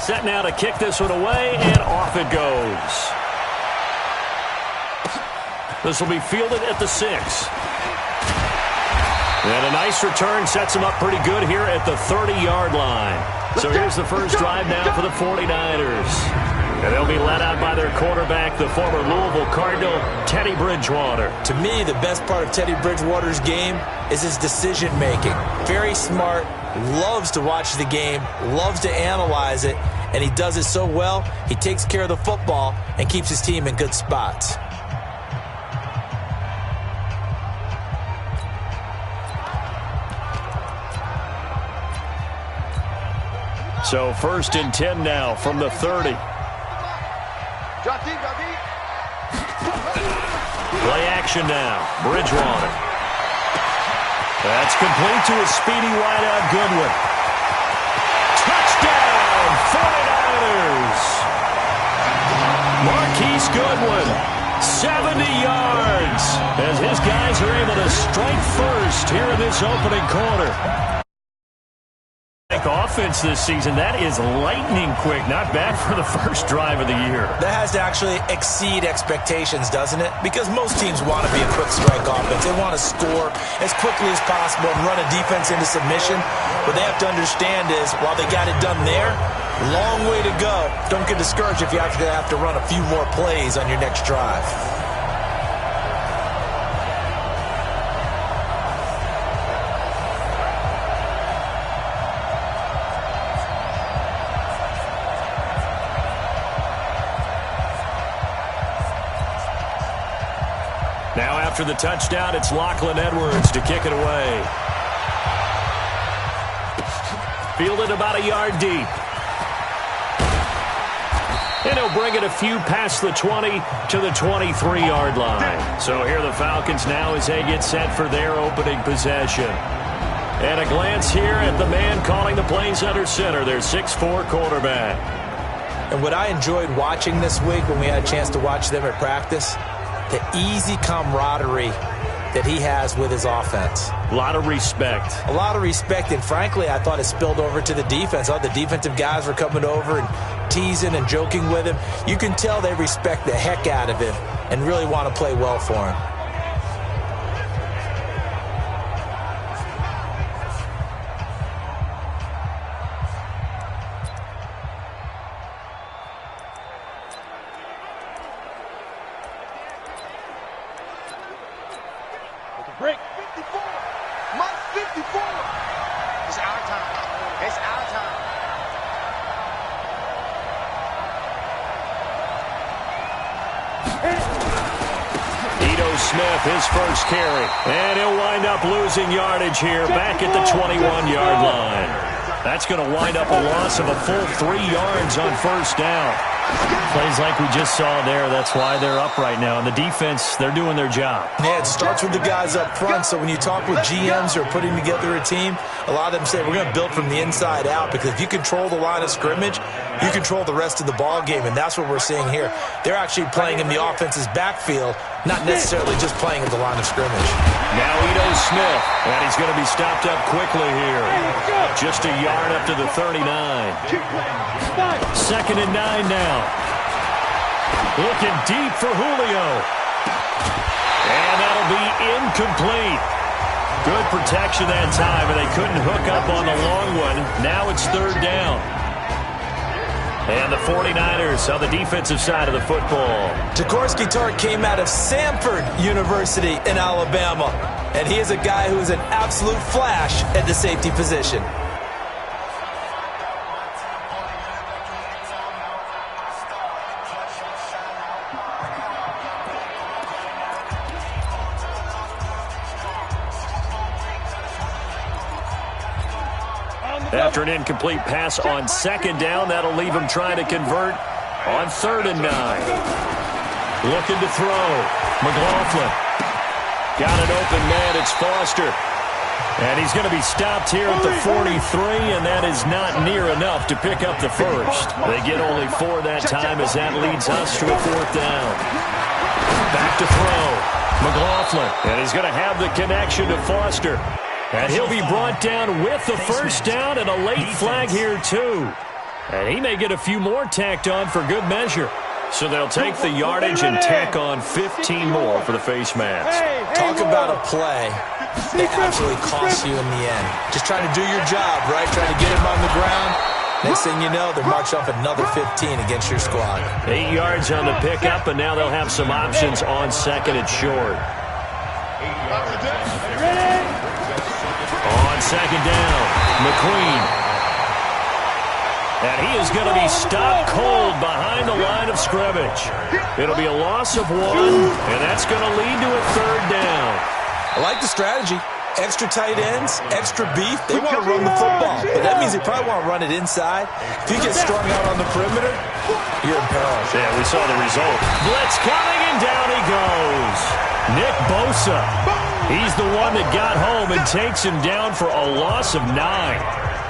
Set now to kick this one away, and off it goes. This will be fielded at the 6. And a nice return sets him up pretty good here at the 30-yard line. So here's the first drive now for the 49ers. And they'll be led out by their quarterback, the former Louisville Cardinal, Teddy Bridgewater. To me, the best part of Teddy Bridgewater's game is his decision-making. Very smart, loves to watch the game, loves to analyze it, and he does it so well, he takes care of the football and keeps his team in good spots. So 1st and 10 now from the 30. Play action now. Bridgewater. That's complete to a speedy wideout Goodwin. Touchdown, 49ers! Marquise Goodwin, 70 yards, as his guys are able to strike first here in this opening quarter. Offense this season, that is lightning quick. Not bad for the first drive of the year. That has to actually exceed expectations, doesn't it? Because most teams want to be a quick strike offense. They want to score as quickly as possible and run a defense into submission. What they have to understand is, while they got it done there, long way to go. Don't get discouraged if you have to run a few more plays on your next drive. Now after the touchdown, it's Lachlan Edwards to kick it away. Fielded about a yard deep. And he'll bring it a few past the 20 to the 23-yard line. So here the Falcons now as they get set for their opening possession. And a glance here at the man calling the plays under center, their 6'4" quarterback. And what I enjoyed watching this week when we had a chance to watch them at practice, the easy camaraderie that he has with his offense. A lot of respect. A lot of respect, and frankly, I thought it spilled over to the defense. All the defensive guys were coming over and teasing and joking with him. You can tell they respect the heck out of him and really want to play well for him. Break. 54. Mark 54. It's our time. It's our time. Ito Smith, his first carry. And he'll wind up losing yardage here back at the 21-yard line. That's going to wind up a loss of a full 3 yards on first down. Plays like we just saw there. That's why they're up right now. And the defense, they're doing their job. Yeah, it starts with the guys up front. So when you talk with GMs who are putting together a team, a lot of them say we're going to build from the inside out, because if you control the line of scrimmage, you control the rest of the ball game, and that's what we're seeing here. They're actually playing in the offense's backfield, not necessarily just playing at the line of scrimmage. Now Ito Smith, and he's going to be stopped up quickly here. Just a yard up to the 39. 2nd and 9 now. Looking deep for Julio. And that'll be incomplete. Good protection that time, and they couldn't hook up on the long one. Now it's 3rd down. And the 49ers on the defensive side of the football. Jaworski Tartt came out of Samford University in Alabama, and he is a guy who is an absolute flash at the safety position. After an incomplete pass on 2nd down, that'll leave him trying to convert on 3rd and 9. Looking to throw. McLaughlin. Got an open man. It's Foster. And he's going to be stopped here at the 43, and that is not near enough to pick up the first. They get only 4 that time, as that leads us to a 4th down. Back to throw. McLaughlin. And he's going to have the connection to Foster. And he'll be brought down with the first down, and a late flag here, too. And he may get a few more tacked on for good measure. So they'll take the yardage and tack on 15 more for the face mask. Talk about a play that absolutely costs you in the end. Just trying to do your job, right? Trying to get him on the ground. Next thing you know, they're marched off another 15 against your squad. 8 yards on the pickup, and now they'll have some options on second and short. On second down, McQueen. And he is going to be stopped cold behind the line of scrimmage. It'll be a loss of 1, and that's going to lead to a third down. I like the strategy. Extra tight ends, extra beef. They want to run the football, but that means they probably want to run it inside. If you get strung out on the perimeter, you're in peril. Yeah, we saw the result. Blitz coming, and down he goes. Nick Bosa. He's the one that got home and takes him down for a loss of 9.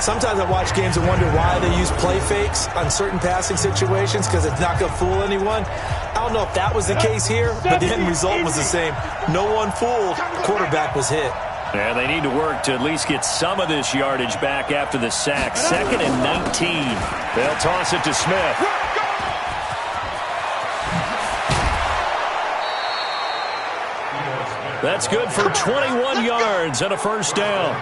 Sometimes I watch games and wonder why they use play fakes on certain passing situations because it's not going to fool anyone. I don't know if that was the case here, but the end result was the same. No one fooled. Quarterback was hit. Yeah, they need to work to at least get some of this yardage back after the sack. Second and 19. They'll toss it to Smith. That's good for 21 yards and a first down.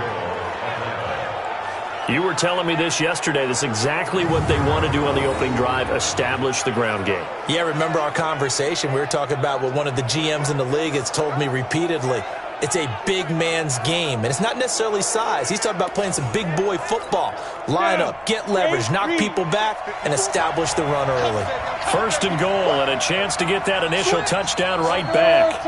You were telling me this yesterday. This is exactly what they want to do on the opening drive, establish the ground game. Yeah, remember our conversation? We were talking about what one of the GMs in the league has told me repeatedly. It's a big man's game, and it's not necessarily size. He's talking about playing some big boy football. Line up, get leverage, knock people back, and establish the run early. First and goal, and a chance to get that initial touchdown right back.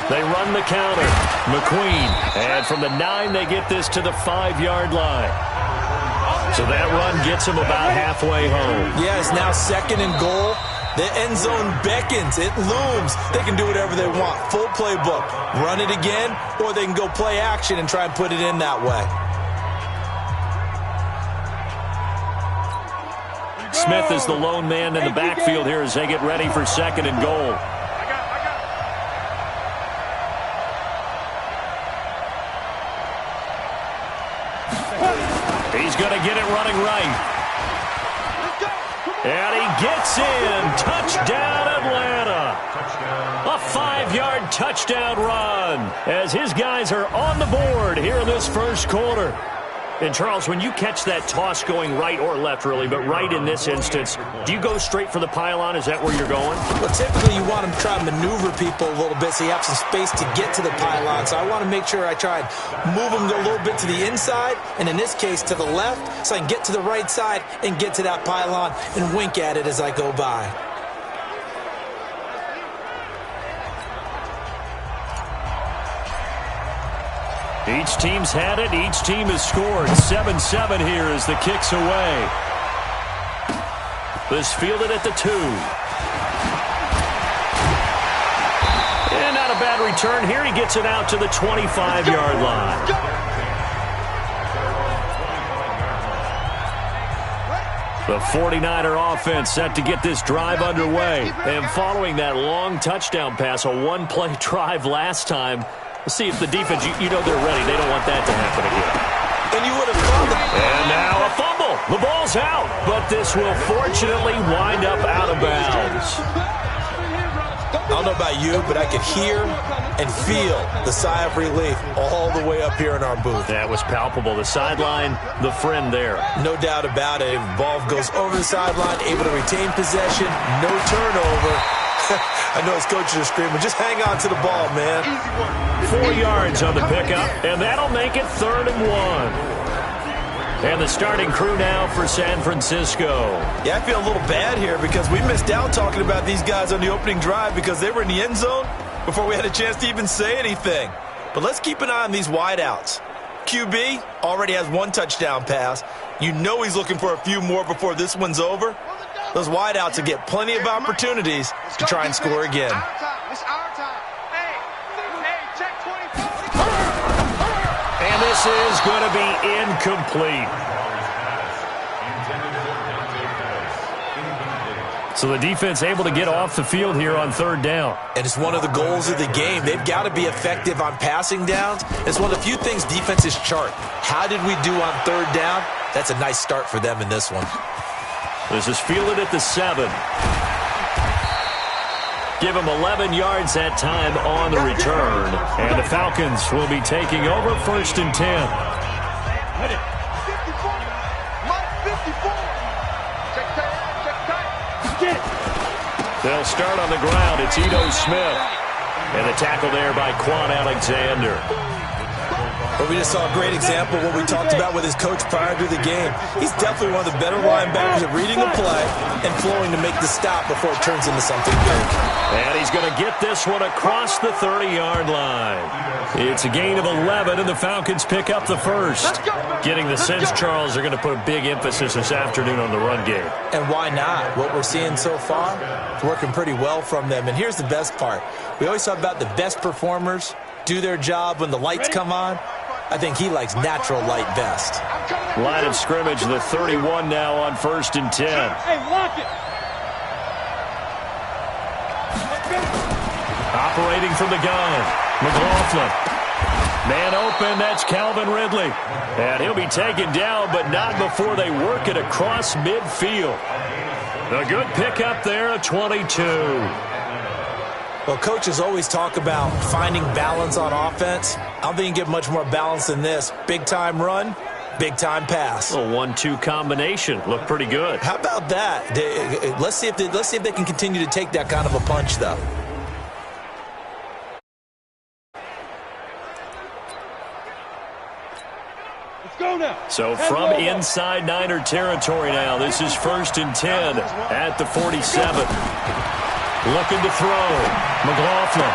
They run the counter. McQueen. And from the 9, they get this to the 5-yard line. So that run gets them about halfway home. Yeah, it's now second and goal. The end zone beckons. It looms. They can do whatever they want. Full playbook. Run it again, or they can go play action and try and put it in that way. Smith is the lone man in the backfield here as they get ready for second and goal. He's going to get it running right. And he gets in. Touchdown, Atlanta. A 5-yard touchdown run as his guys are on the board here in this first quarter. And, Charles, when you catch that toss going right or left, really, but right in this instance, do you go straight for the pylon? Is that where you're going? Well, typically you want to try and maneuver people a little bit so you have some space to get to the pylon. So I want to make sure I try and move them a little bit to the inside, and in this case to the left, so I can get to the right side and get to that pylon and wink at it as I go by. Each team's had it. Each team has scored. 7-7 here as the kick's away. This fielded at the 2. And not a bad return here. He gets it out to the 25-yard line. The 49er offense set to get this drive underway. And following that long touchdown pass, a one-play drive last time, let's see if the defense, you know they're ready. They don't want that to happen again. And you would have thought that. And now a fumble. The ball's out, but this will fortunately wind up out of bounds. I don't know about you, but I could hear and feel the sigh of relief all the way up here in our booth. That was palpable. The sideline, the friend there. No doubt about it. The ball goes over the sideline, able to retain possession, no turnover. I know his coaches are screaming, just hang on to the ball, man. 4 yards on the pickup, and that'll make it 3rd and 1. And the starting crew now for San Francisco. Yeah, I feel a little bad here because we missed out talking about these guys on the opening drive because they were in the end zone before we had a chance to even say anything. But let's keep an eye on these wideouts. QB already has 1 touchdown pass. You know he's looking for a few more before this one's over. Those wideouts will get plenty of opportunities to try and score again. It's our time. Hey, check 24. And this is going to be incomplete. So the defense able to get off the field here on third down. And it's one of the goals of the game. They've got to be effective on passing downs. It's one of the few things defenses chart. How did we do on third down? That's a nice start for them in this one. This is fielded at the 7. Give him 11 yards that time on the return. And the Falcons will be taking over 1st and 10. 54. They'll start on the ground. It's Ito Smith. And the tackle there by Quan Alexander. But we just saw a great example of what we talked about with his coach prior to the game. He's definitely one of the better linebackers at reading a play and flowing to make the stop before it turns into something big. And he's going to get this one across the 30-yard line. It's a gain of 11, and the Falcons pick up the first. Getting the sense, Charles, they're going to put a big emphasis this afternoon on the run game. And why not? What we're seeing so far, it's working pretty well from them. And here's the best part. We always talk about the best performers do their job when the lights come on. I think he likes natural light best. Line of scrimmage, the 31 now on 1st and 10. Hey, lock it. Operating from the gun, McLaughlin. Man open, that's Calvin Ridley. And he'll be taken down, but not before they work it across midfield. A good pickup there, a 22. Well, coaches always talk about finding balance on offense. I don't think you get much more balance than this. Big-time run, big-time pass. A 1-2 combination. Looked pretty good. How about that? Let's see if they can continue to take that kind of a punch, though. So from inside Niner territory now, this is 1st and 10 at the 47. Looking to throw. McLaughlin.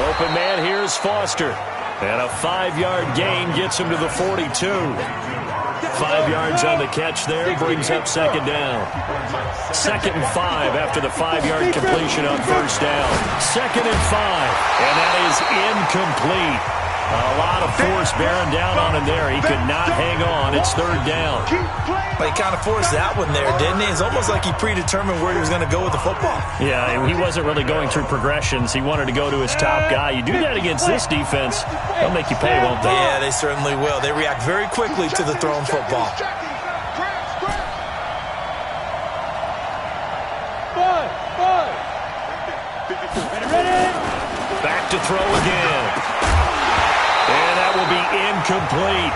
Open man, here's Foster. And a 5-yard gain gets him to the 42. 5 yards on the catch there, brings up 2nd down. 2nd and 5 after the 5-yard completion on 1st down. 2nd and 5, and that is incomplete. A lot of force bearing down on him there. He could not hang on. It's 3rd down. But he kind of forced that one there, didn't he? It's almost like he predetermined where he was going to go with the football. Yeah, he wasn't really going through progressions. He wanted to go to his top guy. You do that against this defense, they'll make you pay, won't they? Yeah, they certainly will. They react very quickly to the thrown football. Back to throw again. And that will be incomplete.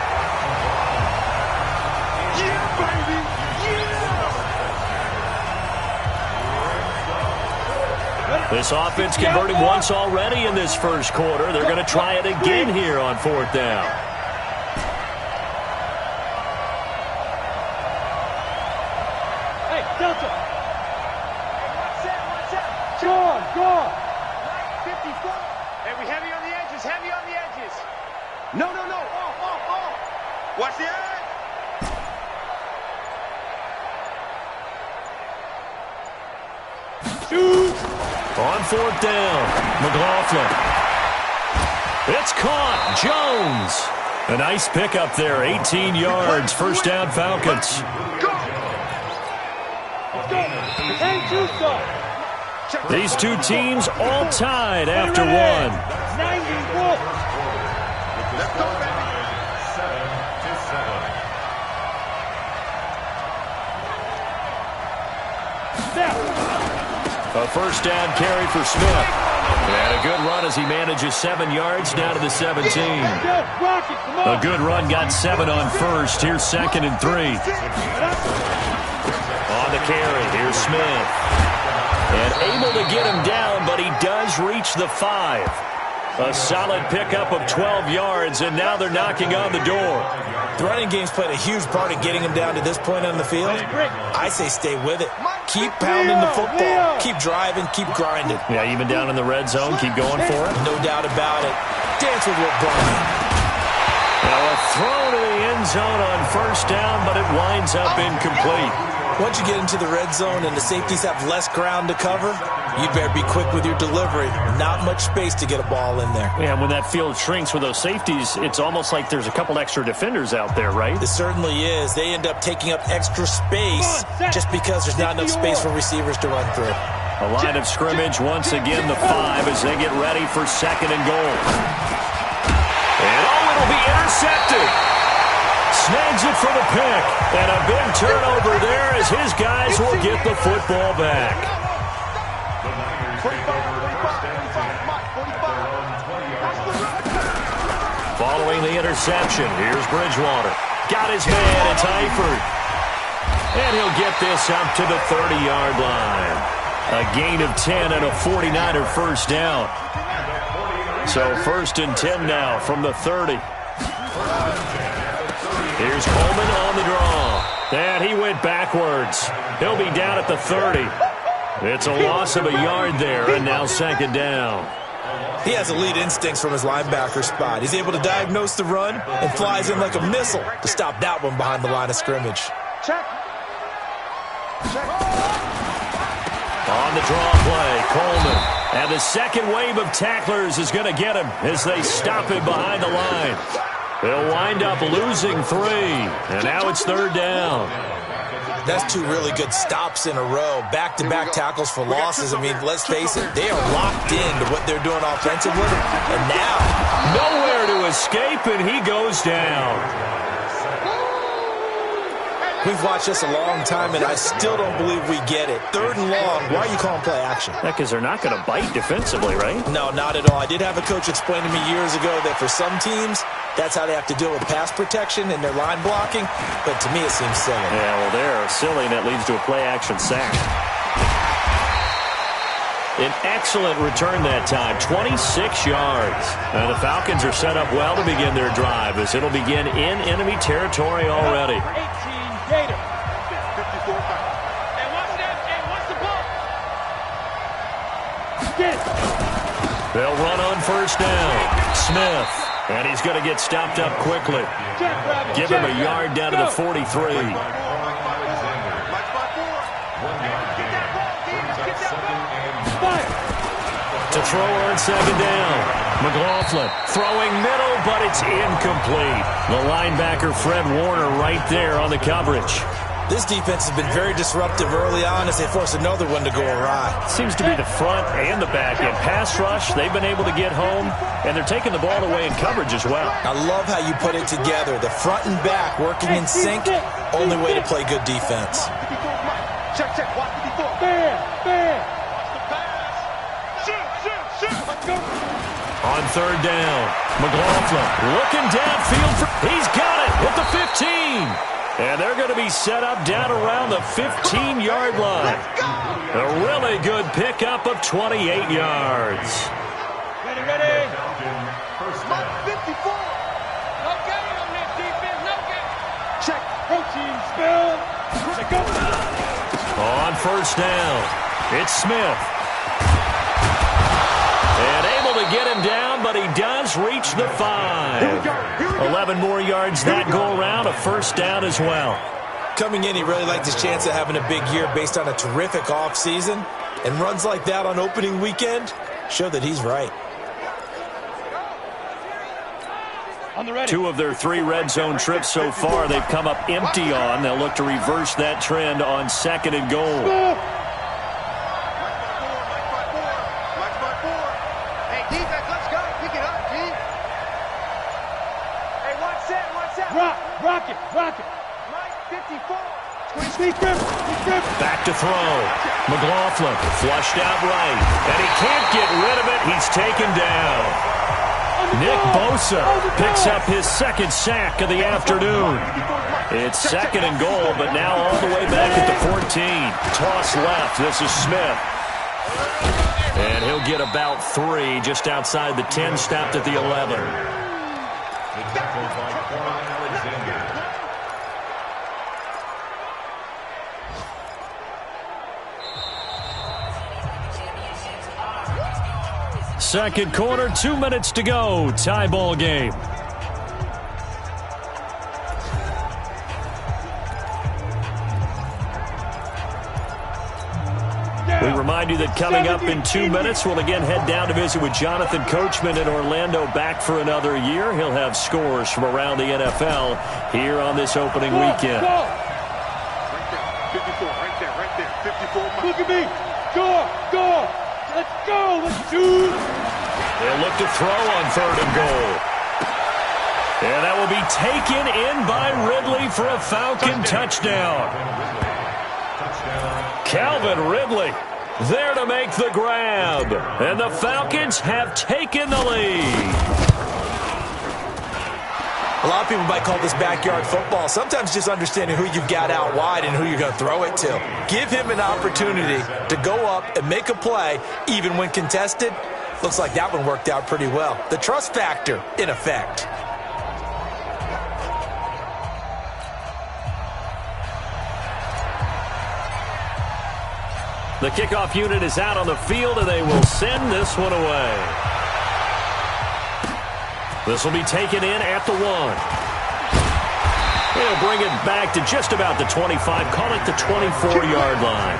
This offense converted once already in this first quarter. They're going to try it again here on 4th down. Hey, Delta. Watch out. Go on. 54. Hey, we heavy on the edges. No. Off. Watch the edge. Shoot. On 4th down, McLaughlin. It's caught. Jones. A nice pickup there, 18 yards. 1st down, Falcons. These two teams all tied after one. 91. A 1st down carry for Smith. And a good run as he manages 7 yards down to the 17. A good run, got 7 on 1st. Here's 2nd and 3. On the carry, here's Smith. And able to get him down, but he does reach the 5. A solid pickup of 12 yards, and now they're knocking on the door. The running game's played a huge part in getting him down to this point on the field. I say stay with it. Keep pounding the football. Keep driving. Keep grinding. Yeah, even down in the red zone, keep going for it. No doubt about it. Dance with what brought him. Now a throw to the end zone on 1st down, but it winds up incomplete. Once you get into the red zone and the safeties have less ground to cover, you better be quick with your delivery. Not much space to get a ball in there. Yeah, when that field shrinks with those safeties, it's almost like there's a couple extra defenders out there, right? It certainly is. They end up taking up extra space just because there's not enough space for receivers to run through. A line of scrimmage, once again the 5 as they get ready for 2nd and goal. And it'll be intercepted. Snags it for the pick. And a big turnover there as his guys will get the football back. Following the interception, here's Bridgewater. Got his man, it's Eifert. And he'll get this up to the 30-yard line. A gain of 10 and a 49er first down. So 1st and 10 now from the 30. Here's Coleman on the draw. And he went backwards. He'll be down at the 30. It's a loss of a yard there, and now 2nd down. He has elite instincts from his linebacker spot. He's able to diagnose the run and flies in like a missile to stop that one behind the line of scrimmage. Check. On the draw play, Coleman. And the second wave of tacklers is going to get him as they stop him behind the line. They'll wind up losing 3. And now it's 3rd down. That's 2 really good stops in a row. Back-to-back tackles for losses. I mean, let's face it, they are locked into what they're doing offensively. And now, nowhere to escape, and he goes down. We've watched this a long time, and I still don't believe we get it. 3rd and long. Why are you calling play action? Yeah, because they're not going to bite defensively, right? No, not at all. I did have a coach explain to me years ago that for some teams, that's how they have to deal with pass protection and their line blocking. But to me, it seems silly. Yeah, well, they're silly, and that leads to a play-action sack. An excellent return that time, 26 yards. And the Falcons are set up well to begin their drive as it'll begin in enemy territory already. Gator. 54. And watch that. And watch the ball. Get it. They'll run on 1st down. Smith. And he's going to get stopped up quickly. Give him a yard down to the 43. To throw on 2nd down. McLaughlin throwing middle, but it's incomplete. The linebacker, Fred Warner, right there on the coverage. This defense has been very disruptive early on as they force another one to go awry. Seems to be the front and the back end. Pass rush, they've been able to get home, and they're taking the ball away in coverage as well. I love how you put it together. The front and back working in sync, only way to play good defense. Check. Watch 54. Bam. On 3rd down, McLaughlin looking downfield. He's got it at the 15. And they're going to be set up down around the 15-yard line. A really good pickup of 28 yards. Ready. 54. No game on this defense. No game. Check. Protein spill. Go. On 1st down, it's Smith. And able to get him down, but he does reach the 5. 11 more yards that go around, a 1st down as well. Coming in, he really liked his chance of having a big year based on a terrific offseason. And runs like that on opening weekend show that he's right. 2 of their 3 red zone trips so far, they've come up empty on. They'll look to reverse that trend on 2nd and goal. Rocket. Mike, 54. Back to throw. McLaughlin flushed out right. And he can't get rid of it. He's taken down. Nick Bosa picks up his 2nd sack of the afternoon. It's 2nd and goal, but now all the way back at the 14. Toss left. This is Smith. And he'll get about 3 just outside the 10, stopped at the 11. Second quarter, 2 minutes to go. Tie ball game. remind you that coming up in 2 minutes, we'll again head down to visit with Jonathan Coachman in Orlando, back for another year. He'll have scores from around the NFL here on this opening weekend. Right there, 54, right there, 54. Look at me. Go. Let's go. Let's shoot. They'll look to throw on 3rd and goal. And that will be taken in by Ridley for a Falcon touchdown. Calvin Ridley there to make the grab. And the Falcons have taken the lead. A lot of people might call this backyard football. Sometimes just understanding who you've got out wide and who you're going to throw it to. Give him an opportunity to go up and make a play, even when contested. Looks like that one worked out pretty well. The trust factor in effect. The kickoff unit is out on the field, and they will send this one away. This will be taken in at the 1. They'll bring it back to just about the 25, call it the 24-yard line.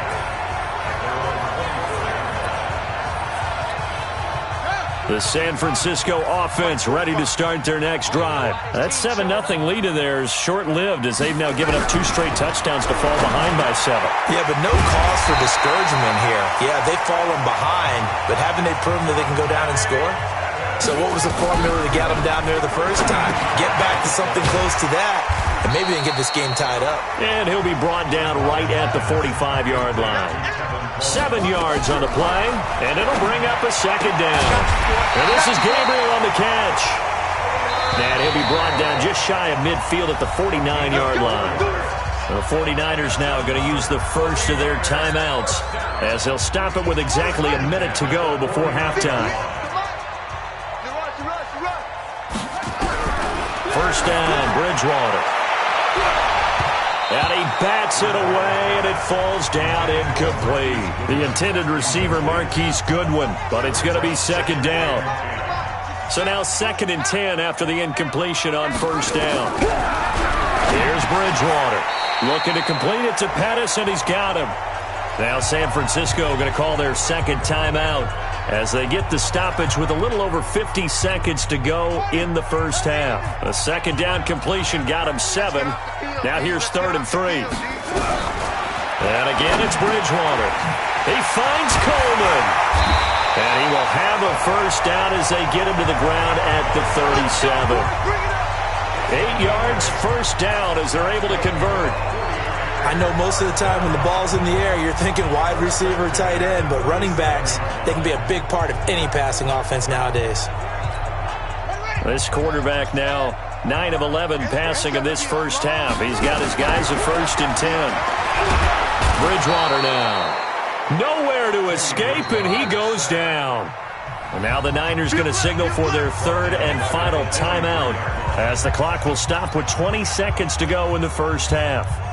The San Francisco offense ready to start their next drive. That 7-0 lead of theirs short-lived as they've now given up 2 straight touchdowns to fall behind by 7. Yeah, but no cause for discouragement here. Yeah, they've fallen behind, but haven't they proven that they can go down and score? So what was the formula to get them down there the first time? Get back to something close to that, and maybe they can get this game tied up. And he'll be brought down right at the 45-yard line. 7 yards on the play, and it'll bring up a 2nd down. And this is Gabriel on the catch. And he'll be brought down just shy of midfield at the 49-yard line. The 49ers now going to use the first of their timeouts as they'll stop it with exactly a minute to go before halftime. First down, Bridgewater. And he bats it away, and it falls down incomplete. The intended receiver, Marquise Goodwin, but it's going to be 2nd down. So now 2nd and 10 after the incompletion on 1st down. Here's Bridgewater. Looking to complete it to Pettis, and he's got him. Now San Francisco going to call their 2nd timeout as they get the stoppage with a little over 50 seconds to go in the first half. A 2nd down completion got him 7. Now here's 3rd and 3. And again, it's Bridgewater. He finds Coleman. And he will have a first down as they get him to the ground at the 37. 8 yards, first down as they're able to convert. I know most of the time when the ball's in the air, you're thinking wide receiver, tight end, but running backs, they can be a big part of any passing offense nowadays. This quarterback now 9 of 11 passing in this first half. He's got his guys at 1st and 10. Bridgewater now. Nowhere to escape, and he goes down. And now the Niners going to signal for their 3rd and final timeout as the clock will stop with 20 seconds to go in the first half.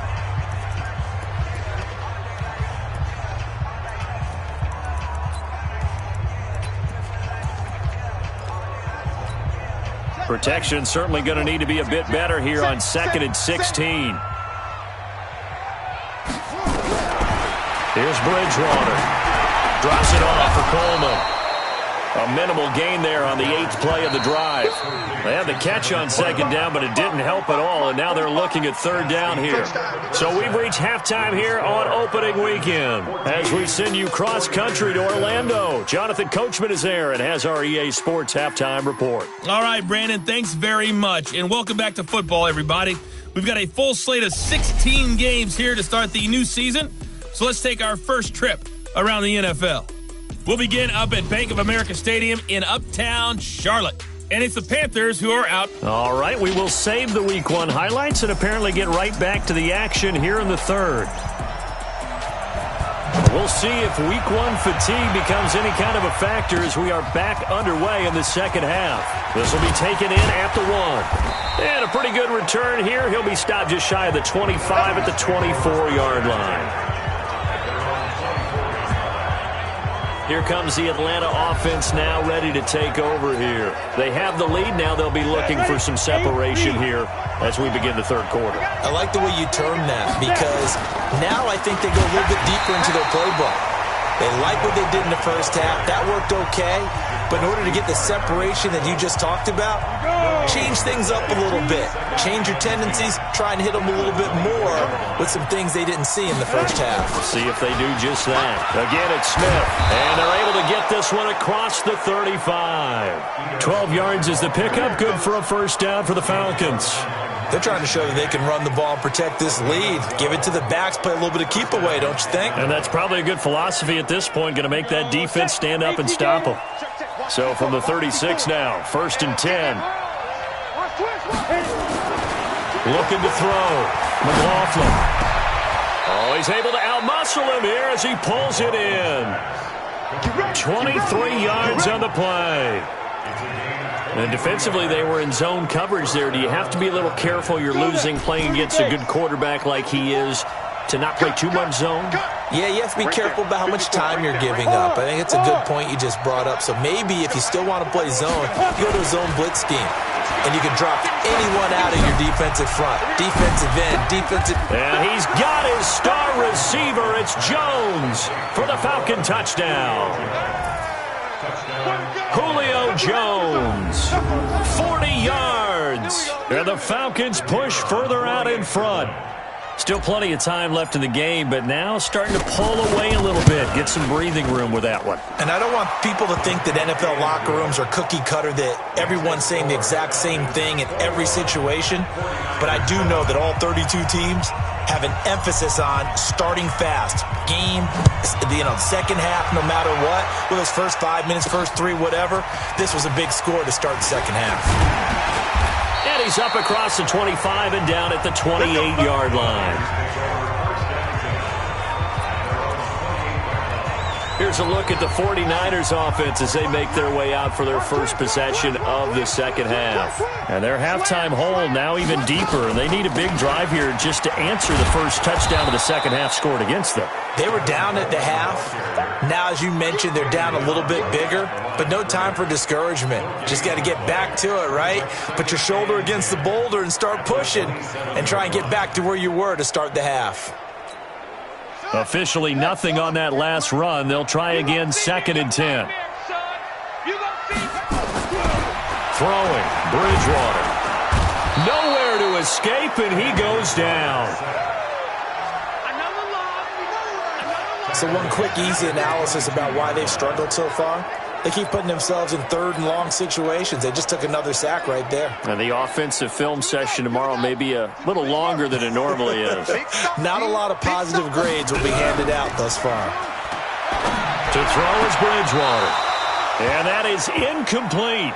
Protection certainly going to need to be a bit better here on 2nd and 16. Here's Bridgewater. Drops it off for Coleman. A minimal gain there on the 8th play of the drive. They had the catch on 2nd down, but it didn't help at all, and now they're looking at 3rd down here. So we've reached halftime here on opening weekend as we send you cross-country to Orlando. Jonathan Coachman is there and has our EA Sports halftime report. All right, Brandon, thanks very much, and welcome back to football, everybody. We've got a full slate of 16 games here to start the new season, so let's take our first trip around the NFL. We'll begin up at Bank of America Stadium in Uptown Charlotte. And it's the Panthers who are out. All right, we will save the Week 1 highlights and apparently get right back to the action here in the 3rd. We'll see if Week 1 fatigue becomes any kind of a factor as we are back underway in the 2nd half. This will be taken in at the 1. And a pretty good return here. He'll be stopped just shy of the 25 at the 24-yard line. Here comes the Atlanta offense now ready to take over here. They have the lead now. They'll be looking for some separation here as we begin the 3rd quarter. I like the way you term that because now I think they go a little bit deeper into their playbook. They like what they did in the first half. That worked okay. But in order to get the separation that you just talked about, change things up a little bit. Change your tendencies. Try and hit them a little bit more with some things they didn't see in the first half. See if they do just that. Again, it's Smith. And they're able to get this one across the 35. 12 yards is the pickup. Good for a first down for the Falcons. They're trying to show that they can run the ball and protect this lead. Give it to the backs, play a little bit of keep away, don't you think? And that's probably a good philosophy at this point. Going to make that defense stand up and stop them. So from the 36 now, 1st and 10. Looking to throw. McLaughlin. Oh, he's able to outmuscle him here as he pulls it in. 23 yards on the play. And defensively, they were in zone coverage there. Do you have to be a little careful? You're losing playing against a good quarterback like he is to not play too much zone? Yeah, you have to be careful about how much time you're giving up. I think it's a good point you just brought up. So maybe if you still want to play zone, you go to a zone blitz scheme. And you can drop anyone out of your defensive front. Defensive end, defensive... And he's got his star receiver. It's Jones for the Falcon touchdown. Julio Jones, 40 yards. And the Falcons push further out in front. Still plenty of time left in the game, but now starting to pull away a little bit. Get some breathing room with that one. And I don't want people to think that NFL locker rooms are cookie cutter, that everyone's saying the exact same thing in every situation. But I do know that all 32 teams have an emphasis on starting fast. Game, second half, no matter what. Whether it's first 5 minutes, first 3, whatever. This was a big score to start the second half. And he's up across the 25 and down at the 28-yard line. Here's a look at the 49ers offense as they make their way out for their first possession of the second half. And their halftime hole now even deeper. And they need a big drive here just to answer the first touchdown of the second half scored against them. They were down at the half. Now, as you mentioned, they're down a little bit bigger, but no time for discouragement. Just got to get back to it, right? Put your shoulder against the boulder and start pushing and try and get back to where you were to start the half. Officially nothing on that last run. They'll try again, 2nd and 10. Throwing, Bridgewater. Nowhere to escape, and he goes down. So one quick, easy analysis about why they've struggled so far. They keep putting themselves in 3rd and long situations. They just took another sack right there. And the offensive film session tomorrow may be a little longer than it normally is. Not a lot of positive grades will be handed out thus far. To throw is Bridgewater. And that is incomplete.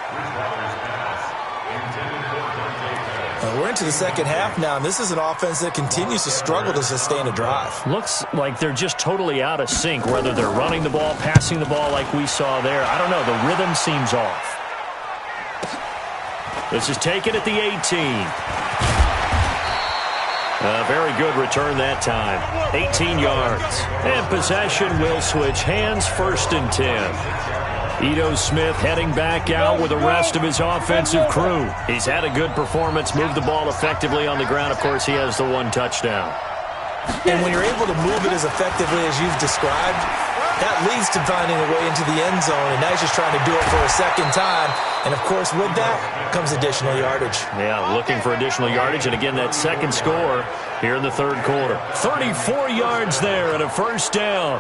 We're into the second half now, and this is an offense that continues to struggle to sustain a drive. Looks like they're just totally out of sync, whether they're running the ball, passing the ball like we saw there. I don't know. The rhythm seems off. This is taken at the 18. A very good return that time. 18 yards. And possession will switch hands, 1st and 10. Ito Smith heading back out with the rest of his offensive crew. He's had a good performance, moved the ball effectively on the ground. Of course, he has the 1 touchdown. And when you're able to move it as effectively as you've described, that leads to finding a way into the end zone, and now he's just trying to do it for a second time. And, of course, with that comes additional yardage. Yeah, looking for additional yardage, and again, that second score here in the 3rd quarter. 34 yards there and a first down.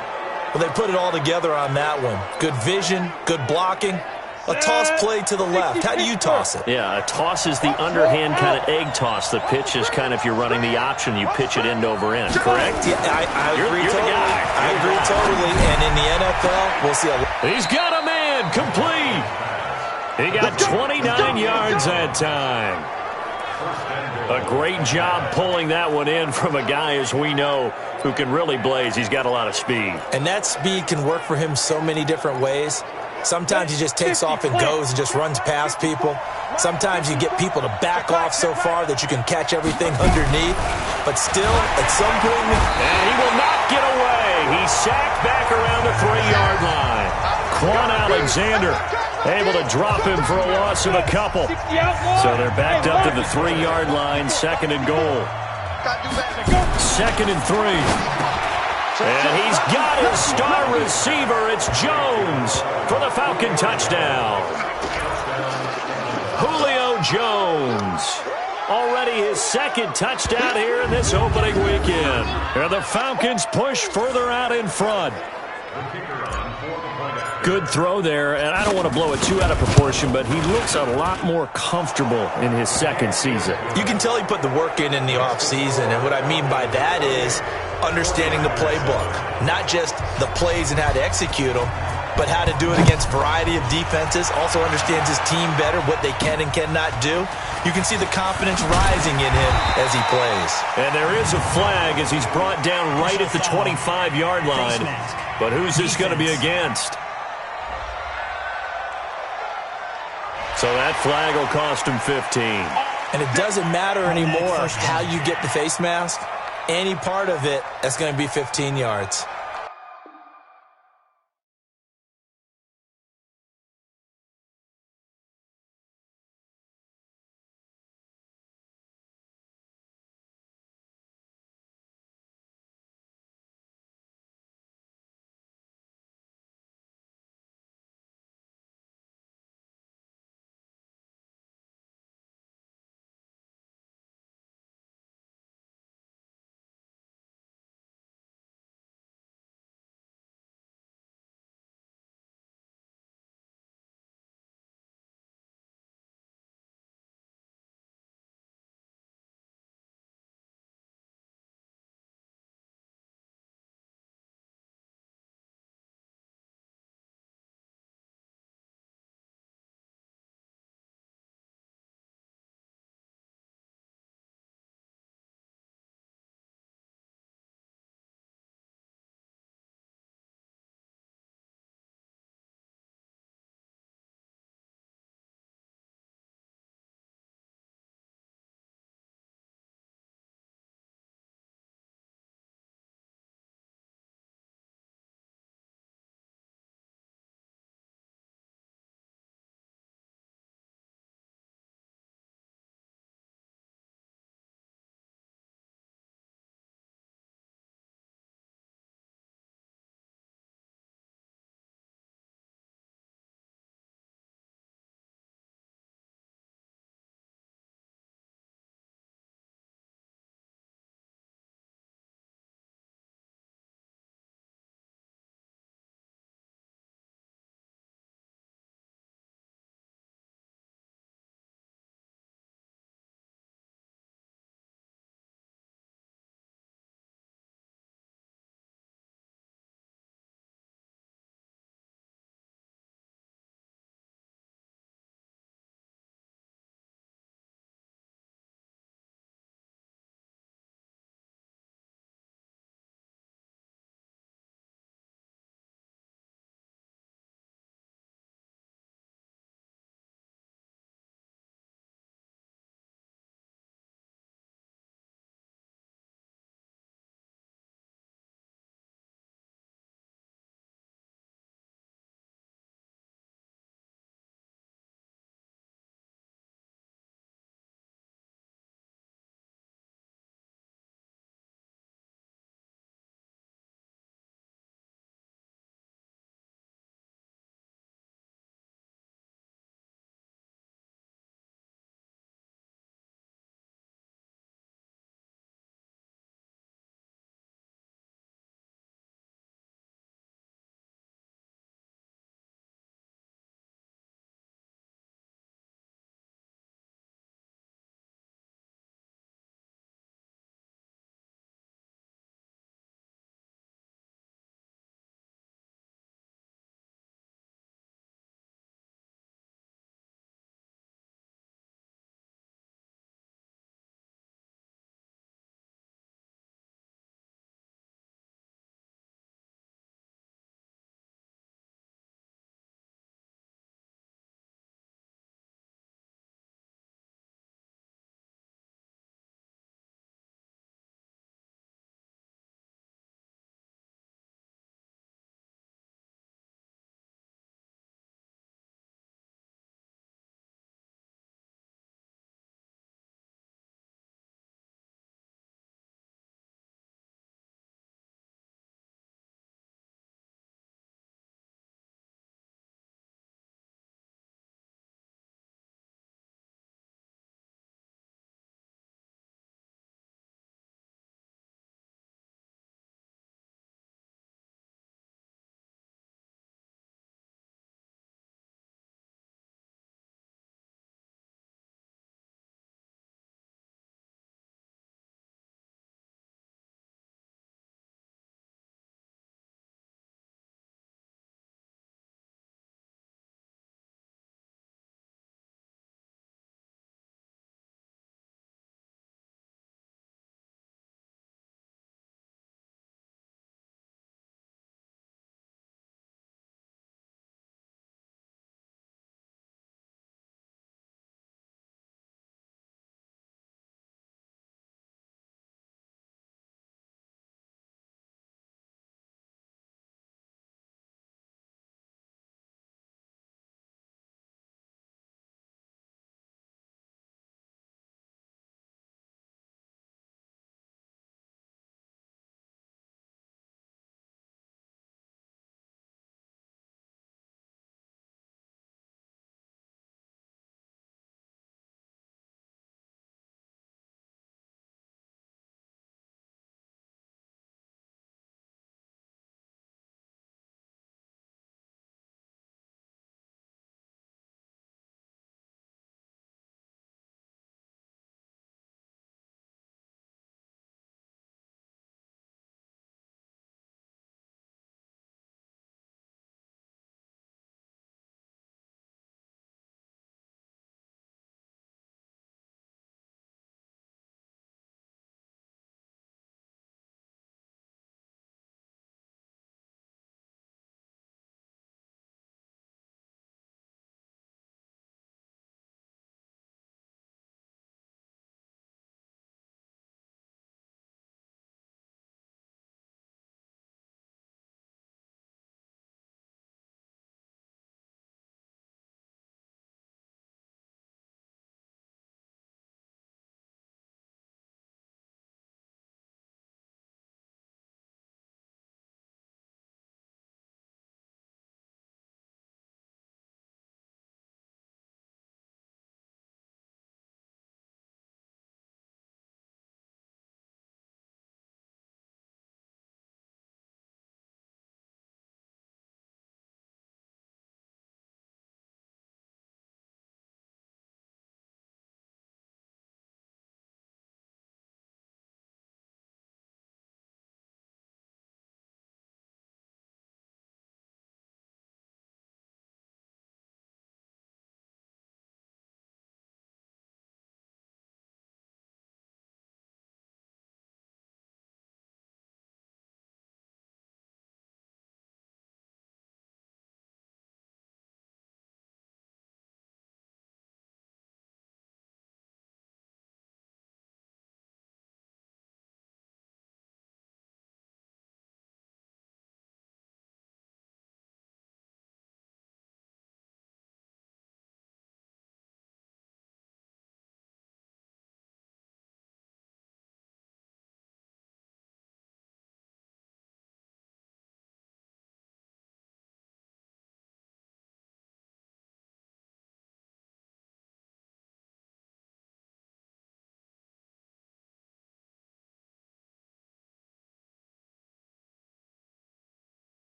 Well, they put it all together on that one. Good vision, good blocking. A toss play to the left. How do you toss it? Yeah, a toss is the underhand kind of egg toss. The pitch is kind of, if you're running the option, you pitch it end over end, correct? Yeah, I agree you're totally. The guy. I agree totally. And in the NFL, we'll see a lot. He's got a man complete. He got 29 yards that time. A great job pulling that one in from a guy, as we know, who can really blaze. He's got a lot of speed. And that speed can work for him so many different ways. Sometimes he just takes off and goes and just runs past people. Sometimes you get people to back off so far that you can catch everything underneath. But still, at some point... And he will not get away. He's sacked back around the 3-yard line. Quan Alexander able to drop him for a loss of a couple. So they're backed up to the 3-yard line, 2nd and goal. 2nd and 3. And he's got his star receiver, it's Jones for the Falcon touchdown. Julio Jones. Already his second touchdown here in this opening weekend. And the Falcons push further out in front. Good throw there, and I don't want to blow it too out of proportion, but he looks a lot more comfortable in his second season. You can tell he put the work in the offseason, and what I mean by that is understanding the playbook. Not just the plays and how to execute them, but how to do it against a variety of defenses. Also understands his team better, what they can and cannot do. You can see the confidence rising in him as he plays. And there is a flag as he's brought down right at the 25-yard line. But who's this going to be against? So that flag will cost him 15. And it doesn't matter anymore how you get the face mask. Any part of it, that's going to be 15 yards.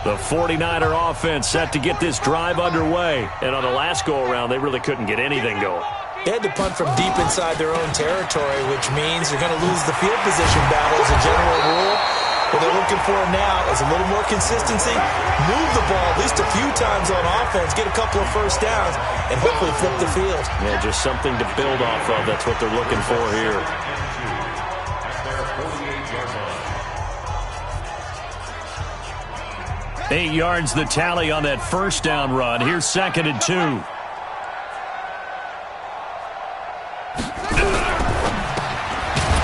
The 49er offense set to get this drive underway. And on the last go-around, they really couldn't get anything going. They had to punt from deep inside their own territory, which means they're going to lose the field position battle as a general rule. What they're looking for now is a little more consistency, move the ball at least a few times on offense, get a couple of first downs, and hopefully flip the field. Yeah, just something to build off of. That's what they're looking for here. Eight yards the tally on that first down run. Here's 2nd and 2.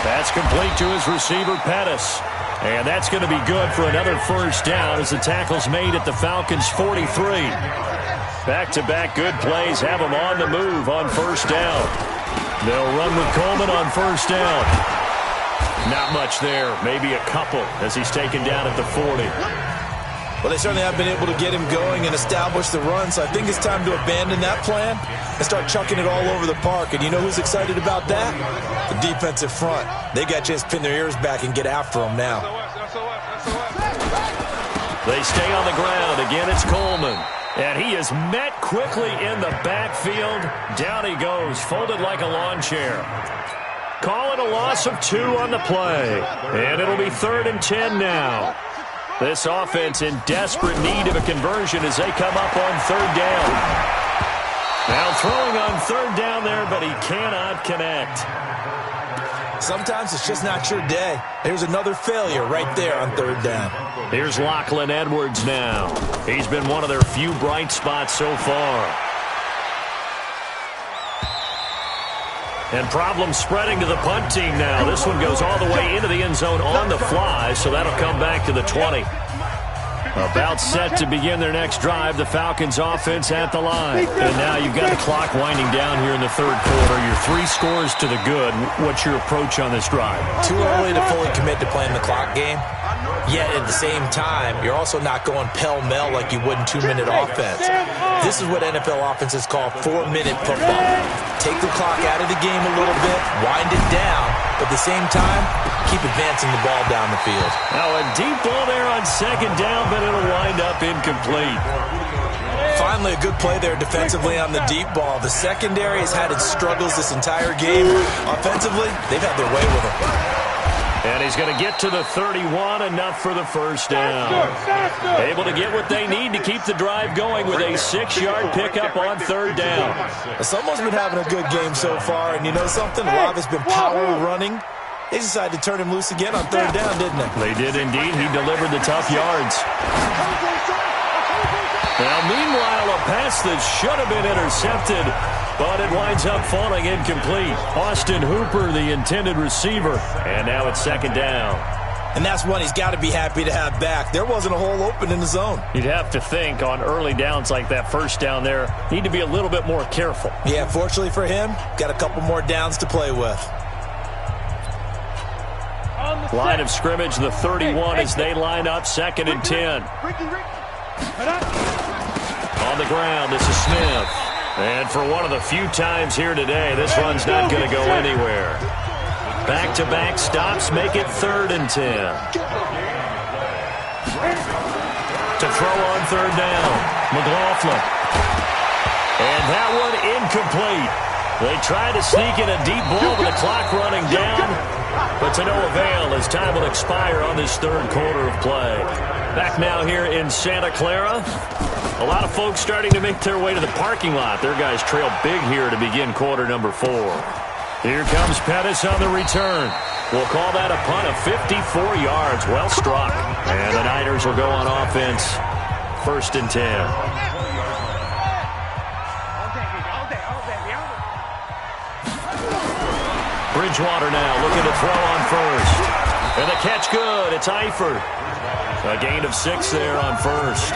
That's complete to his receiver, Pettis. And that's going to be good for another first down as the tackle's made at the Falcons' 43. Back-to-back good plays have them on the move on first down. They'll run with Coleman on first down. Not much there, maybe a couple as he's taken down at the 40. Well, they certainly have been able to get him going and establish the run, so I think it's time to abandon that plan and start chucking it all over the park. And you know who's excited about that? The defensive front. They got to just pin their ears back and get after him now. They stay on the ground. Again, it's Coleman. And he is met quickly in the backfield. Down he goes, folded like a lawn chair. Call it a loss of 2 on the play. And it'll be 3rd and 10 now. This offense in desperate need of a conversion as they come up on 3rd down. Now throwing on 3rd down there, but he cannot connect. Sometimes it's just not your day. There's another failure right there on 3rd down. Here's Lachlan Edwards now. He's been one of their few bright spots so far. And problems spreading to the punt team now. This one goes all the way into the end zone on the fly, so that'll come back to the 20. About set to begin their next drive, the Falcons offense at the line. And now you've got the clock winding down here in the 3rd quarter. Your 3 scores to the good. What's your approach on this drive? Too early to fully commit to playing the clock game. Yet at the same time, you're also not going pell-mell like you would in 2-minute offense. This is what NFL offenses call 4-minute football. Take the clock out of the game a little bit, wind it down, but at the same time, keep advancing the ball down the field. Now a deep ball there on 2nd down, but it'll wind up incomplete. Finally, a good play there defensively on the deep ball. The secondary has had its struggles this entire game. Offensively, they've had their way with him. And he's going to get to the 31, enough for the first down. Able to get what they need to keep the drive going with a 6-yard pickup on 3rd down. Someone's been having a good game so far, and you know something? A lot has been power running. They decided to turn him loose again on 3rd down, didn't they? They did indeed. He delivered the tough yards. Now, meanwhile, a pass that should have been intercepted, but it winds up falling incomplete. Austin Hooper, the intended receiver, and now it's 2nd down. And that's one he's got to be happy to have back. There wasn't a hole open in the zone. You'd have to think on early downs like that first down there, need to be a little bit more careful. Yeah, fortunately for him, got a couple more downs to play with. Line of scrimmage, the 31 as they line up, 2nd and 10. On the ground, this is Smith. And for one of the few times here today, this run's not going to go anywhere. Back-to-back stops make it 3rd and 10. To throw on 3rd down, McLaughlin. And that one incomplete. They tried to sneak in a deep ball with the clock running down, but to no avail as time will expire on this 3rd quarter of play. Back now here in Santa Clara. A lot of folks starting to make their way to the parking lot. Their guys trail big here to begin quarter number 4. Here comes Pettis on the return. We'll call that a punt of 54 yards. Well struck. And the Niners will go on offense. 1st and 10. Bridgewater now looking to throw on 1st. And the catch good. It's Eifert. A gain of 6 there on 1st.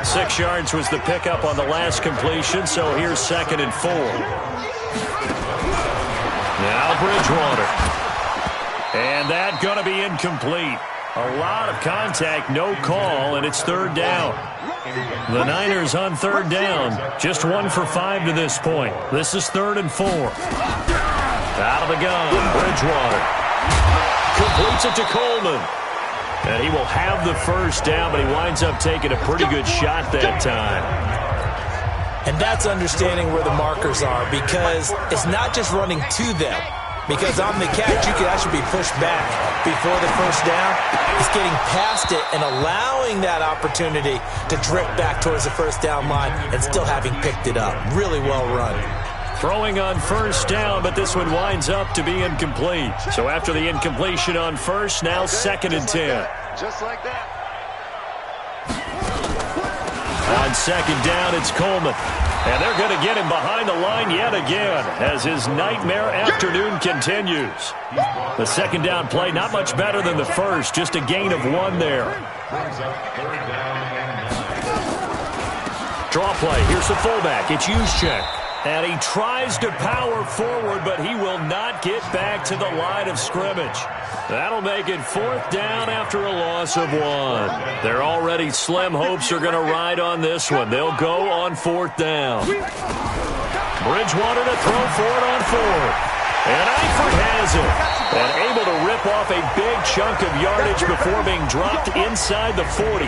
6 yards was the pickup on the last completion, so here's 2nd and 4. Now Bridgewater. And that going to be incomplete. A lot of contact, no call, and it's 3rd down. The Niners on 3rd down. Just 1 for 5 to this point. This is 3rd and 4. Out of the gun, Bridgewater. Completes it to Coleman. And he will have the first down, but he winds up taking a pretty good shot that time. And that's understanding where the markers are, because it's not just running to them. Because on the catch, you could actually be pushed back before the first down. It's getting past it and allowing that opportunity to drift back towards the first down line and still having picked it up. Really well run. Throwing on first down, but this one winds up to be incomplete. So after the incompletion on first, now 2nd and 10. Just like that. On 2nd down, it's Coleman. And they're going to get him behind the line yet again as his nightmare afternoon continues. The 2nd down play, not much better than the first, just a gain of 1 there. Draw play. Here's the fullback. It's Juszczyk. And he tries to power forward, but he will not get back to the line of scrimmage. That'll make it 4th down after a loss of 1. Their already slim hopes are going to ride on this one. They'll go on 4th down. Bridgewater to throw for it on 4th. And Eifert has it. And able to rip off a big chunk of yardage before being dropped inside the 40.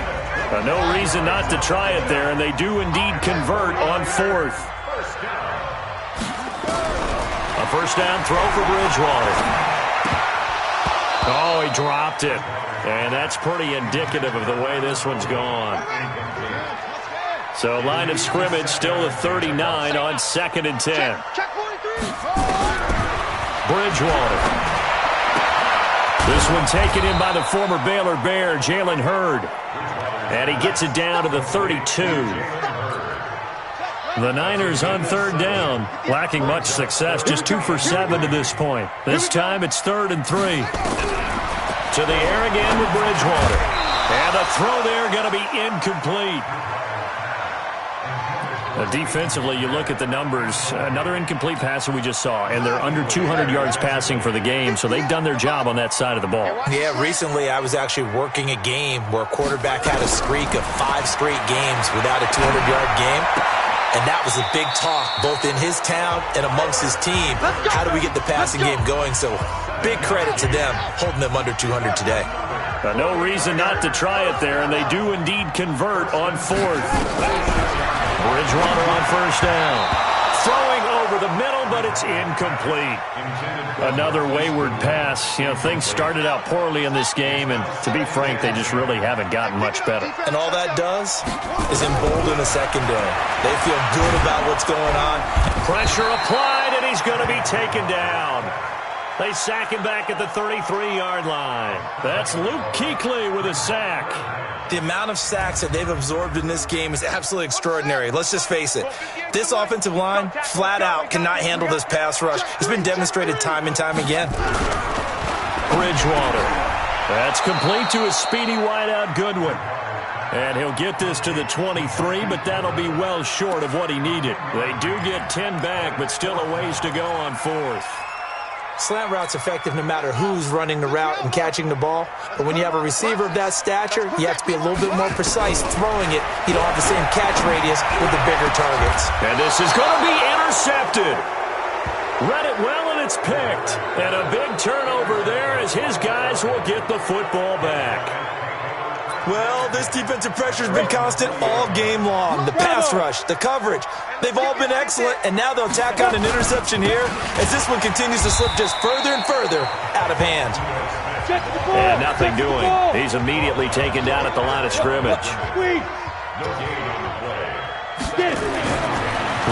No reason not to try it there, and they do indeed convert on 4th. A first down throw for Bridgewater. Oh, he dropped it. And that's pretty indicative of the way this one's gone. So line of scrimmage still at 39 on 2nd and 10. Bridgewater. This one taken in by the former Baylor Bear, Jalen Hurd. And he gets it down to the 32. The Niners on 3rd down, lacking much success, just 2 for 7 to this point. This time it's 3rd and 3. To the air again with Bridgewater. And the throw there going to be incomplete. Defensively, you look at the numbers. Another incomplete passer we just saw, and they're under 200 yards passing for the game, so they've done their job on that side of the ball. Yeah, recently I was actually working a game where a quarterback had a streak of 5 straight games without a 200-yard game. And that was a big talk, both in his town and amongst his team. How do we get the passing game going? So big credit to them, holding them under 200 today. No reason not to try it there, and they do indeed convert on 4th. Bridgewater on first down. Throwing over the middle, but it's incomplete. Another wayward pass. You know, things started out poorly in this game, and to be frank, they just really haven't gotten much better. And all that does is embolden the secondary. They feel good about what's going on. Pressure applied, and he's going to be taken down. They sack him back at the 33-yard line. That's Luke Kuechly with a sack. The amount of sacks that they've absorbed in this game is absolutely extraordinary. Let's just face it. This offensive line, flat out, cannot handle this pass rush. It's been demonstrated time and time again. Bridgewater. That's complete to a speedy wideout Goodwin. And he'll get this to the 23, but that'll be well short of what he needed. They do get 10 back, but still a ways to go on 4th. Slant route's effective no matter who's running the route and catching the ball. But when you have a receiver of that stature, you have to be a little bit more precise throwing it. You don't have the same catch radius with the bigger targets. And this is going to be intercepted. Read it well, and it's picked. And a big turnover there as his guys will get the football back. Well, this defensive pressure has been constant all game long. The pass rush, the coverage, they've all been excellent, and now they'll tack on an interception here as this one continues to slip just further and further out of hand. And nothing doing. He's immediately taken down at the line of scrimmage.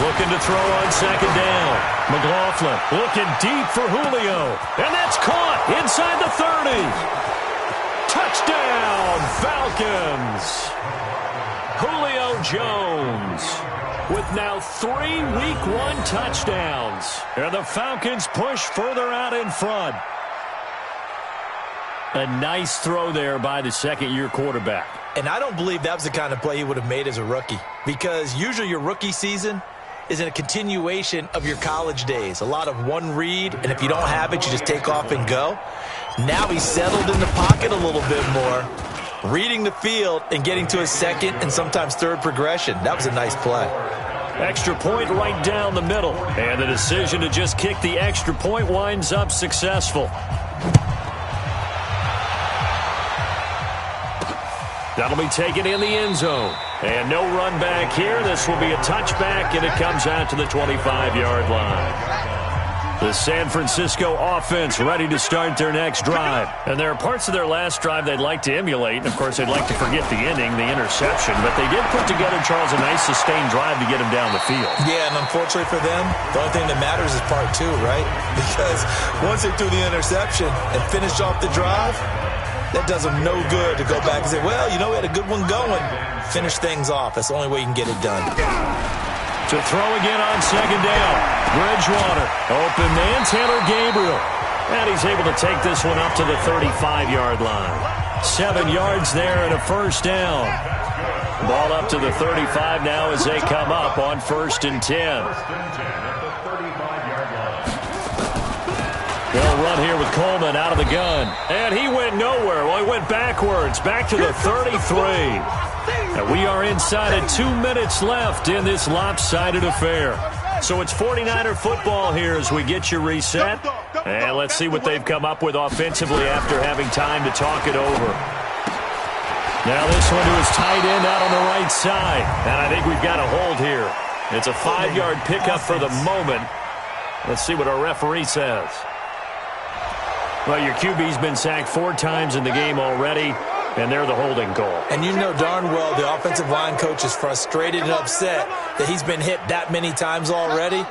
Looking to throw on 2nd down. McLaughlin looking deep for Julio, and that's caught inside the 30. Touchdown, Falcons! Julio Jones with now 3 Week 1 touchdowns. And the Falcons push further out in front. A nice throw there by the second-year quarterback. And I don't believe that was the kind of play he would have made as a rookie, because usually your rookie season is in a continuation of your college days. A lot of one read, and if you don't have it, you just take off and go. Now he's settled in the pocket a little bit more, reading the field and getting to a second and sometimes third progression. That was a nice play. Extra point right down the middle. And the decision to just kick the extra point winds up successful. That'll be taken in the end zone. And no run back here. This will be a touchback, and it comes out to the 25-yard line. The San Francisco offense ready to start their next drive. And there are parts of their last drive they'd like to emulate. And, of course, they'd like to forget the ending, the interception. But they did put together, Charles, a nice sustained drive to get him down the field. Yeah, and unfortunately for them, the only thing that matters is part two, right? Because once they threw the interception and finished off the drive, that does them no good to go back and say, well, you know, we had a good one going. Finish things off. That's the only way you can get it done. To throw again on second down. Bridgewater. Open man, Taylor Gabriel. And he's able to take this one up to the 35-yard line. 7 yards there and a first down. Ball up to the 35 now as they come up on 1st and 10. They'll run here with Coleman out of the gun. And he went nowhere. Well, he went backwards. Back to the 33. And we are inside of 2 minutes left in this lopsided affair. So it's 49er football here as we get you reset. And let's see what they've come up with offensively after having time to talk it over. Now this one to his tight end out on the right side. And I think we've got a hold here. It's a 5-yard pickup for the moment. Let's see what our referee says. Well, your QB's been sacked 4 times in the game already. And they're the holding call. And you know darn well the offensive line coach is frustrated and upset that he's been hit that many times already.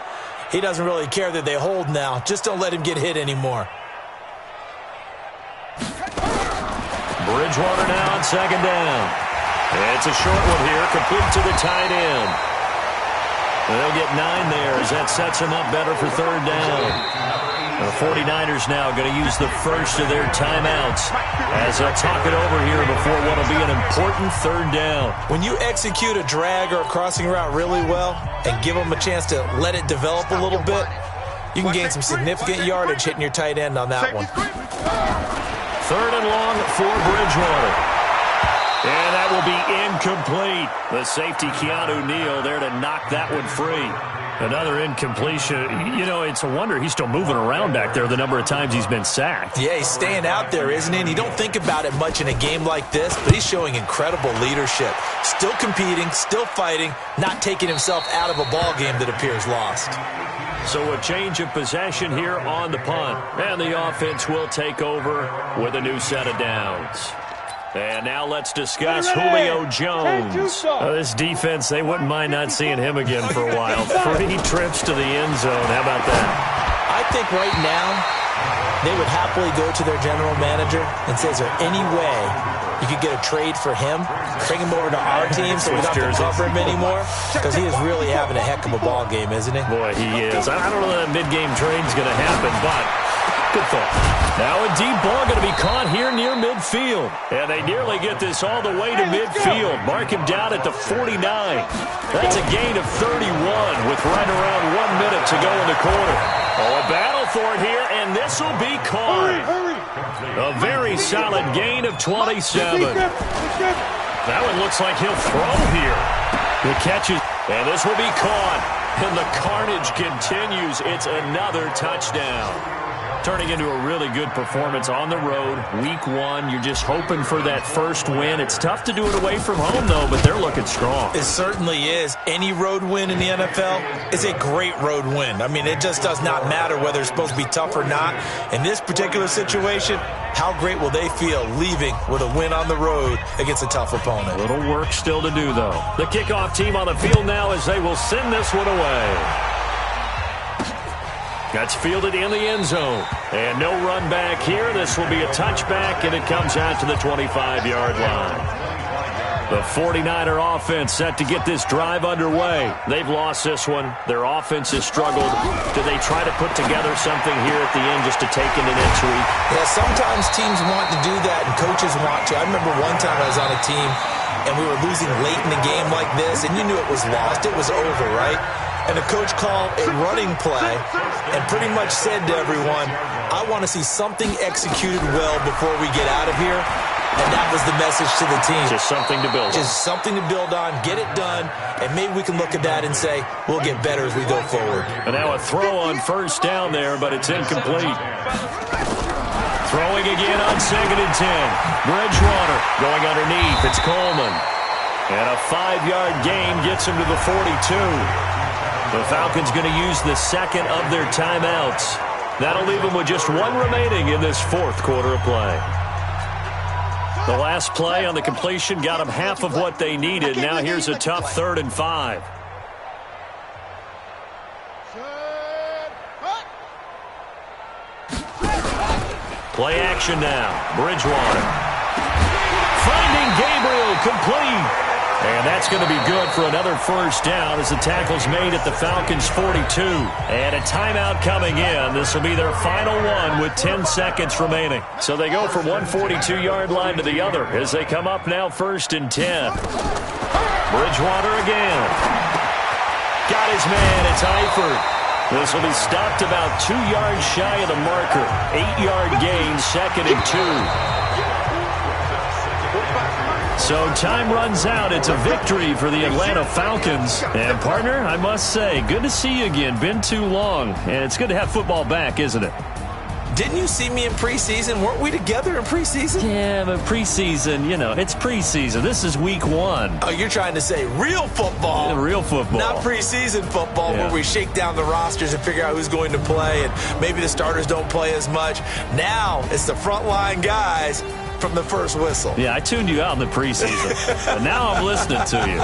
He doesn't really care that they hold now. Just don't let him get hit anymore. Bridgewater now on second down. It's a short one here, complete to the tight end. They'll get 9 there as that sets them up better for third down. The 49ers now going to use the first of their timeouts as they'll talk it over here before what will be an important third down. When you execute a drag or a crossing route really well and give them a chance to let it develop a little bit, you can gain some significant yardage hitting your tight end on that one. 3rd and long for Bridgewater. And that will be incomplete. The safety, Keanu Neal, there to knock that one free. Another incompletion. You know, it's a wonder he's still moving around back there the number of times he's been sacked. Yeah, he's staying out there, isn't he? And you don't think about it much in a game like this, but he's showing incredible leadership. Still competing, still fighting, not taking himself out of a ball game that appears lost. So a change of possession here on the punt. And the offense will take over with a new set of downs. And now let's discuss Julio Jones. This defense, they wouldn't mind not seeing him again for a while. 3 trips to the end zone. How about that? I think right now they would happily go to their general manager and say, is there any way you could get a trade for him? Bring him over to our team so we don't have to cover him anymore? Because he is really having a heck of a ball game, isn't he? Boy, he is. I don't know that mid-game trade's going to happen, but good thought. Now a deep ball going to be caught here near midfield. And they nearly get this all the way to midfield. Mark him down at the 49. That's a gain of 31 with right around 1 minute to go in the quarter. Oh, a battle for it here, and this will be caught. A very solid gain of 27. That one looks like he'll throw here. The catch is, and this will be caught. And the carnage continues. It's another touchdown. Turning into a really good performance on the road. Week 1, you're just hoping for that first win. It's tough to do it away from home, though, but they're looking strong. It certainly is. Any road win in the NFL is a great road win. I mean, it just does not matter whether it's supposed to be tough or not. In this particular situation, how great will they feel leaving with a win on the road against a tough opponent? A little work still to do, though. The kickoff team on the field now as they will send this one away. That's fielded in the end zone. And no run back here. This will be a touchback, and it comes out to the 25-yard line. The 49er offense set to get this drive underway. They've lost this one. Their offense has struggled. Do they try to put together something here at the end just to take into next week? Yeah, sometimes teams want to do that, and coaches want to. I remember one time I was on a team, and we were losing late in the game like this, and you knew it was lost. It was over, right? And the coach called a running play and pretty much said to everyone, I want to see something executed well before we get out of here. And that was the message to the team. Just something to build on. Just something to build on, get it done, and maybe we can look at that and say, we'll get better as we go forward. And now a throw on first down there, but it's incomplete. Throwing again on 2nd and 10. Bridgewater going underneath. It's Coleman. And a 5-yard gain gets him to the 42. The Falcons going to use the second of their timeouts. That'll leave them with just one remaining in this fourth quarter of play. The last play on the completion got them half of what they needed. Now here's a tough 3rd and 5. Play action now. Bridgewater. Finding Gabriel, complete. And that's going to be good for another first down as the tackle's made at the Falcons' 42. And a timeout coming in. This will be their final one with 10 seconds remaining. So they go from one 42-yard line to the other as they come up now 1st and 10. Bridgewater again. Got his man. It's Eifert. This will be stopped about 2 yards shy of the marker. 8-yard gain, 2nd and 2. So time runs out. It's a victory for the Atlanta Falcons. And, partner, I must say, good to see you again. Been too long. And it's good to have football back, isn't it? Didn't you see me in preseason? Weren't we together in preseason? Yeah, but preseason, it's preseason. This is week 1. Oh, you're trying to say real football. Real football. Not preseason football where we shake down the rosters and figure out who's going to play, and maybe the starters don't play as much. Now it's the frontline guys from the first whistle. Yeah, I tuned you out in the preseason. But now I'm listening to you.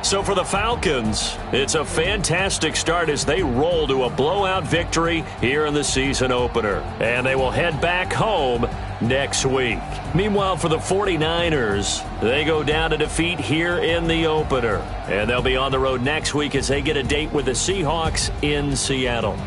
So for the Falcons, it's a fantastic start as they roll to a blowout victory here in the season opener. And they will head back home next week. Meanwhile, for the 49ers, they go down to defeat here in the opener. And they'll be on the road next week as they get a date with the Seahawks in Seattle.